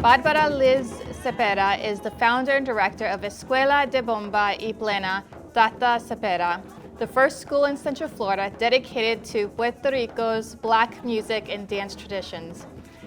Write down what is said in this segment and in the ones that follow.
Bárbara Liz Cepeda is the founder and director of Escuela de Bomba y Plena, Tata, Cepeda, the first school in Central Florida dedicated to Puerto Rico's Black music and dance traditions.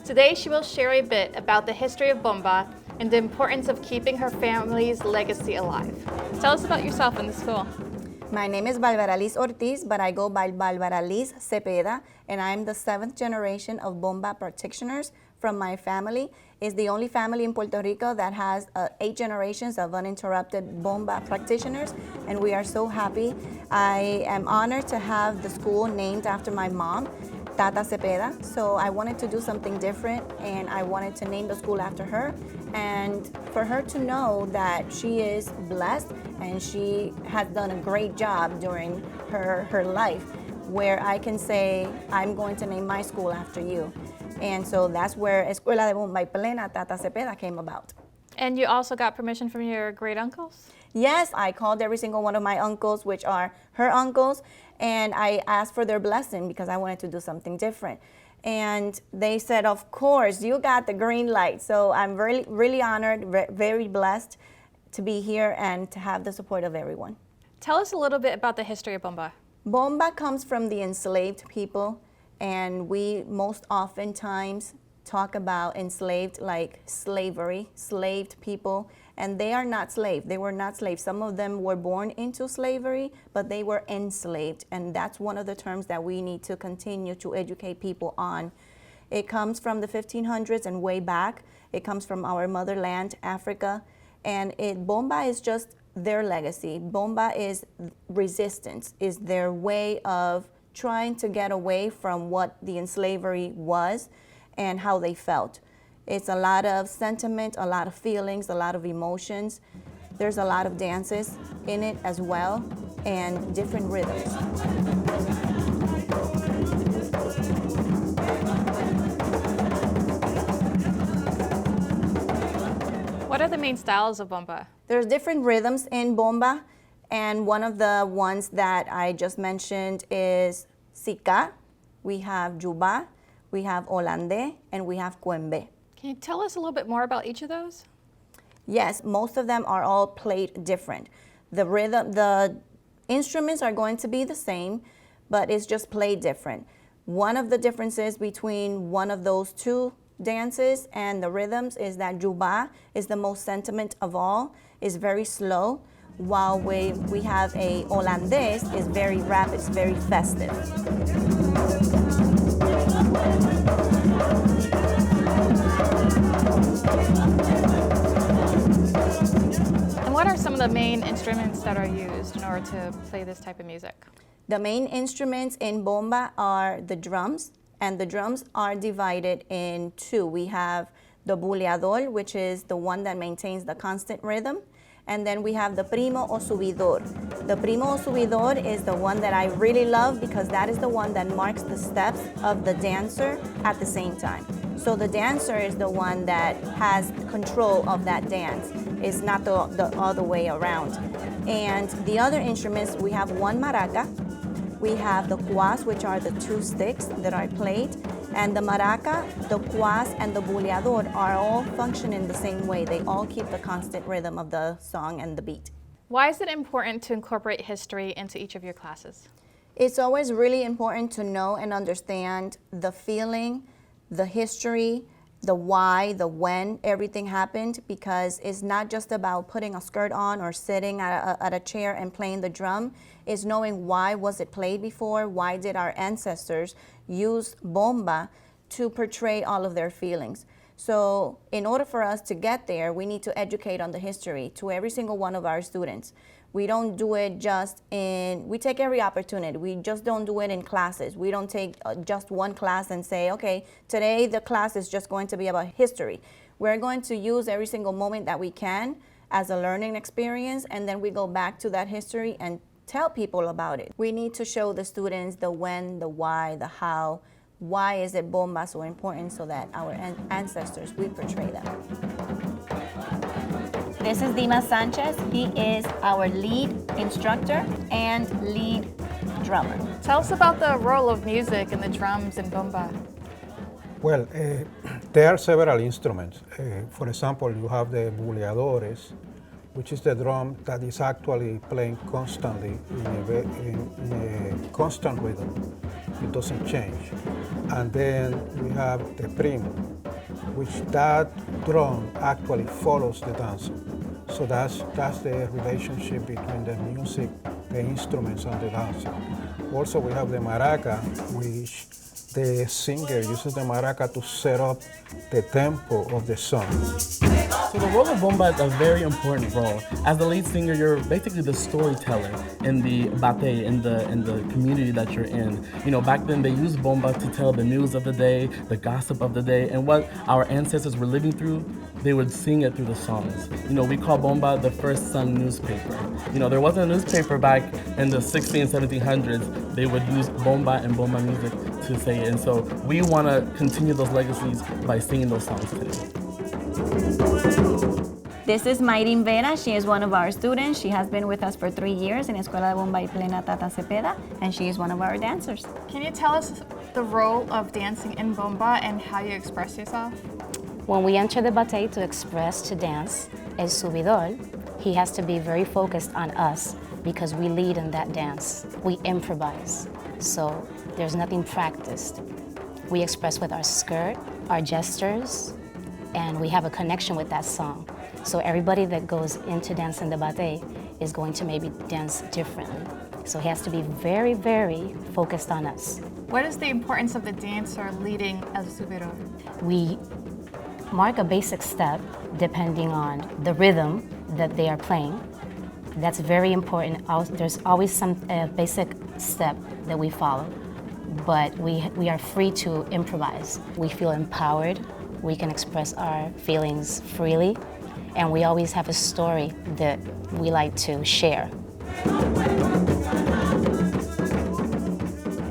Today she will share a bit about the history of Bomba and the importance of keeping her family's legacy alive. Tell us about yourself and the school. My name is Bárbara Liz Ortiz, but I go by Bárbara Liz Cepeda, and I'm the 7th generation of Bomba practitioners from my family. It's the only family in Puerto Rico that has 8 generations of uninterrupted Bomba practitioners, and we are so happy. I am honored to have the school named after my mom, Tata Cepeda, so I wanted to do something different, and I wanted to name the school after her, and for her to know that she is blessed and she has done a great job during her life, where I can say, I'm going to name my school after you. And so that's where Escuela de Bomba y Plena, Tata Cepeda came about. And you also got permission from your great uncles? Yes, I called every single one of my uncles, which are her uncles, and I asked for their blessing because I wanted to do something different. And they said, of course, you got the green light. So I'm really honored, very blessed to be here and to have the support of everyone. Tell us a little bit about the history of Bomba. Bomba comes from the enslaved people, and we most oftentimes talk about enslaved like slavery, slaved people, and they are not slaves. They were not slaves. Some of them were born into slavery, but they were enslaved, and that's one of the terms that we need to continue to educate people on. It comes from the 1500s and way back. It comes from our motherland, Africa, and Bomba is just their legacy. Bomba is resistance, is their way of trying to get away from what the enslavery was and how they felt. It's a lot of sentiment, a lot of feelings, a lot of emotions. There's a lot of dances in it as well, and different rhythms. What are the main styles of Bomba? There's different rhythms in Bomba, and one of the ones that I just mentioned is Sika, we have Juba, we have Holandés, and we have Cuembe. Can you tell us a little bit more about each of those? Yes, most of them are all played different. The instruments are going to be the same, but it's just played different. One of the differences between one of those two dances and the rhythms is that Juba is the most sentiment of all, is very slow, while we have a Holandés is very rapid, it's very festive. And what are some of the main instruments that are used in order to play this type of music? The main instruments in Bomba are the drums, and the drums are divided in two. We have the buleador, which is the one that maintains the constant rhythm, and then we have the primo o subidor. The primo o subidor is the one that I really love because that is the one that marks the steps of the dancer at the same time. So the dancer is the one that has control of that dance. It's not the other way around. And the other instruments, we have one maraca, we have the cuas, which are the 2 sticks that are played, and the maraca, the cuas, and the buleador are all functioning the same way. They all keep the constant rhythm of the song and the beat. Why is it important to incorporate history into each of your classes? It's always really important to know and understand the feeling, the history, the why, the when everything happened, because it's not just about putting a skirt on or sitting at a chair and playing the drum. It's knowing why was it played before, why did our ancestors use bomba to portray all of their feelings. So in order for us to get there, we need to educate on the history to every single one of our students. We don't do it we take every opportunity. We just don't do it in classes. We don't take just one class and say, okay, today the class is just going to be about history. We're going to use every single moment that we can as a learning experience, and then we go back to that history and tell people about it. We need to show the students the when, the why, the how. Why is it bomba so important so that our ancestors, we portray them. This is Dima Sanchez. He is our lead instructor and lead drummer. Tell us about the role of music and the drums in Bomba. Well, there are several instruments. For example, you have the buleadores, which is the drum that is actually playing constantly in a constant rhythm. It doesn't change. And then we have the primo, which that drum actually follows the dancer. So that's the relationship between the music, the instruments, and the dancer. Also, we have the maraca, which the singer uses the maraca to set up the tempo of the song. So the role of bomba is a very important role. As the lead singer, you're basically the storyteller in the bate, in the community that you're in. You know, back then they used bomba to tell the news of the day, the gossip of the day, and what our ancestors were living through, they would sing it through the songs. You know, we call bomba the first sung newspaper. You know, there wasn't a newspaper back in the 1600s, 1700s. They would use bomba and bomba music to say it. And so we want to continue those legacies by singing those songs today. This is Mayrin Vera. She is one of our students. She has been with us for 3 years in Escuela de Bomba y Plena Tata Cepeda, and she is one of our dancers. Can you tell us the role of dancing in bomba and how you express yourself? When we enter the bate to express, to dance, el subidor, he has to be very focused on us because we lead in that dance. We improvise, so there's nothing practiced. We express with our skirt, our gestures, and we have a connection with that song. So everybody that goes into dance in the bate is going to maybe dance differently. So he has to be very, very focused on us. What is the importance of the dancer leading el subidor? We mark a basic step depending on the rhythm that they are playing. That's very important. There's always some basic step that we follow, but we are free to improvise. We feel empowered. We can express our feelings freely, and we always have a story that we like to share.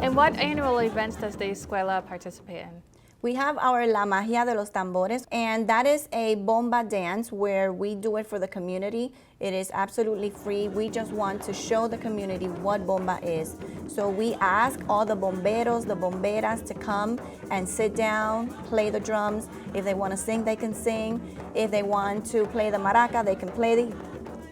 And what annual events does the Escuela participate in? We have our La Magia de los Tambores, and that is a bomba dance where we do it for the community. It is absolutely free. We just want to show the community what bomba is. So we ask all the bomberos, the bomberas to come and sit down, play the drums. If they want to sing, they can sing. If they want to play the maraca, they can play the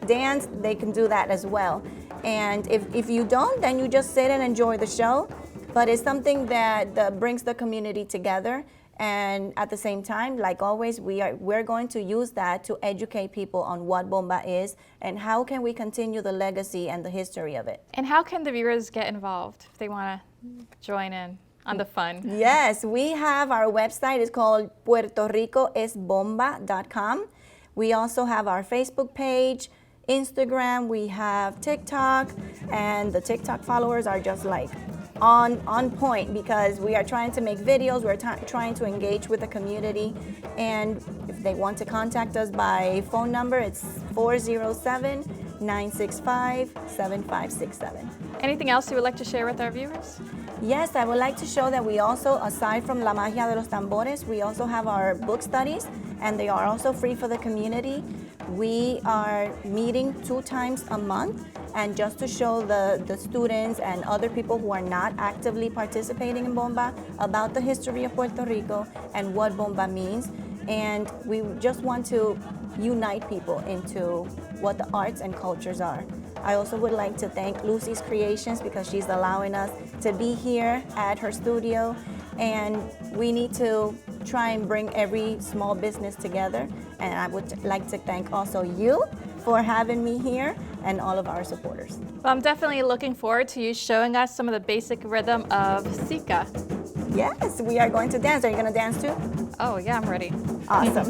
dance. They can do that as well. And if you don't, then you just sit and enjoy the show. But it's something that brings the community together, and at the same time, like always, we're going to use that to educate people on what bomba is and how can we continue the legacy and the history of it. And how can the viewers get involved if they want to join in on the fun? Yes, we have our website. It's called puertoricoesbomba.com. We also have our Facebook page, Instagram, we have TikTok, and the TikTok followers are just like on point because we are trying to make videos, we're trying to engage with the community, and if they want to contact us by phone number, it's 407-965-7567. Anything else you would like to share with our viewers? Yes, I would like to show that we also, aside from La Magia de los Tambores, we also have our book studies, and they are also free for the community. We are meeting 2 times a month, and just to show the students and other people who are not actively participating in bomba about the history of Puerto Rico and what bomba means. And we just want to unite people into what the arts and cultures are. I also would like to thank Lucy's Creations because she's allowing us to be here at her studio, and we need to try and bring every small business together. And I would like to thank also you for having me here and all of our supporters. Well, I'm definitely looking forward to you showing us some of the basic rhythm of Sika. Yes, we are going to dance. Are you going to dance too? Oh yeah, I'm ready. Awesome.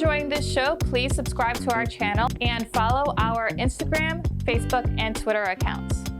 enjoying this show, please subscribe to our channel and follow our Instagram, Facebook, and Twitter accounts.